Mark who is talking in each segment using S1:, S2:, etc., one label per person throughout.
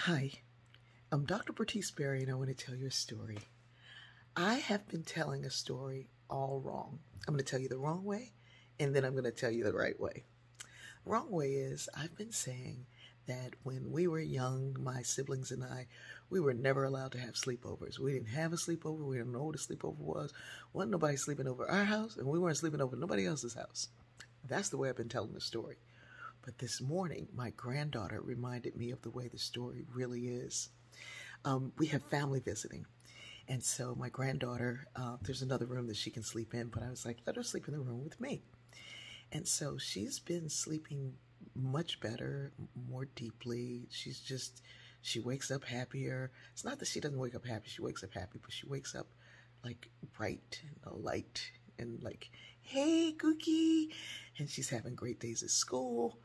S1: Hi, I'm Dr. Bertice Berry, and I want to tell you a story. I have been telling a story all wrong. I'm going to tell you the wrong way, and then I'm going to tell you the right way. The wrong way is I've been saying that when we were young, my siblings and I, we were never allowed to have sleepovers. We didn't have a sleepover. We didn't know what a sleepover was. Wasn't nobody sleeping over our house, and we weren't sleeping over nobody else's house. That's the way I've been telling the story. But this morning, my granddaughter reminded me of the way the story really is. We have family visiting. And so my granddaughter, there's another room that she can sleep in, but I was like, let her sleep in the room with me. And so she's been sleeping much better, more deeply. She wakes up happier. It's not that she doesn't wake up happy. She wakes up happy, but she wakes up like bright and light and like, hey, Cookie. And she's having great days at school.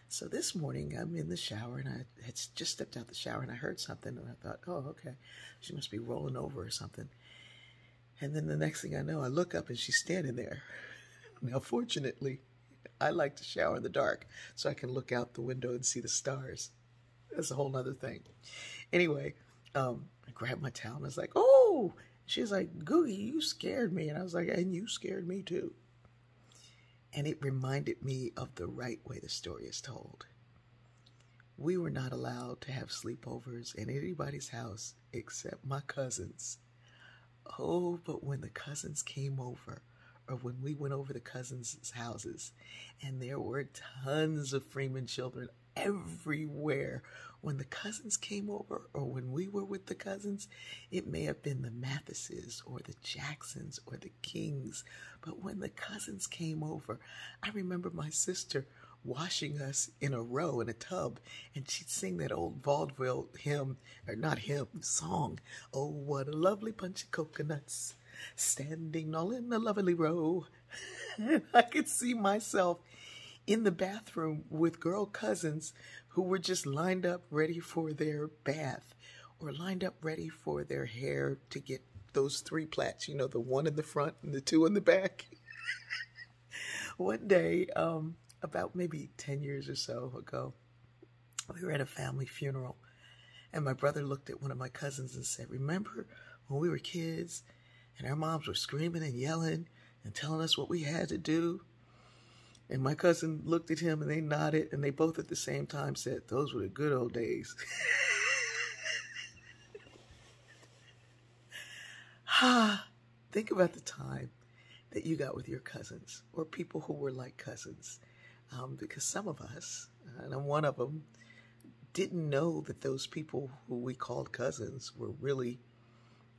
S1: So this morning I'm in the shower and I had just stepped out the shower and I heard something and I thought, oh, okay, she must be rolling over or something. And then the next thing I know, I look up and she's standing there. Now, fortunately, I like to shower in the dark so I can look out the window and see the stars. That's a whole nother thing. Anyway, I grabbed my towel and I was like, oh, she's like, Googie, you scared me. And I was like, and you scared me too. And it reminded me of the right way the story is told. We were not allowed to have sleepovers in anybody's house except my cousins. Oh, but when the cousins came over, or when we went over the cousins' houses, and there were tons of Freeman children everywhere. When the cousins came over, or when we were with the cousins, it may have been the Mathises or the Jacksons or the Kings. But when the cousins came over, I remember my sister washing us in a row in a tub, and she'd sing that old vaudeville hymn, or not hymn, song. Oh, what a lovely bunch of coconuts, standing all in a lovely row. And I could see myself in the bathroom with girl cousins who were just lined up ready for their bath or lined up ready for their hair to get those 3 plaits, you know, the one in the front and the 2 in the back. One day, about maybe 10 years or so ago, we were at a family funeral and my brother looked at one of my cousins and said, remember when we were kids and our moms were screaming and yelling and telling us what we had to do? And my cousin looked at him and they nodded and they both at the same time said, those were the good old days. Think about the time that you got with your cousins or people who were like cousins. Because some of us, and I'm one of them, didn't know that those people who we called cousins were really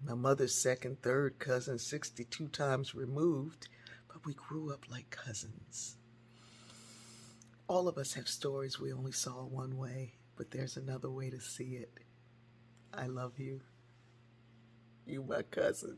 S1: my mother's second, third cousin, 62 times removed, but we grew up like cousins. All of us have stories we only saw one way, but there's another way to see it. I love you. You my cousin.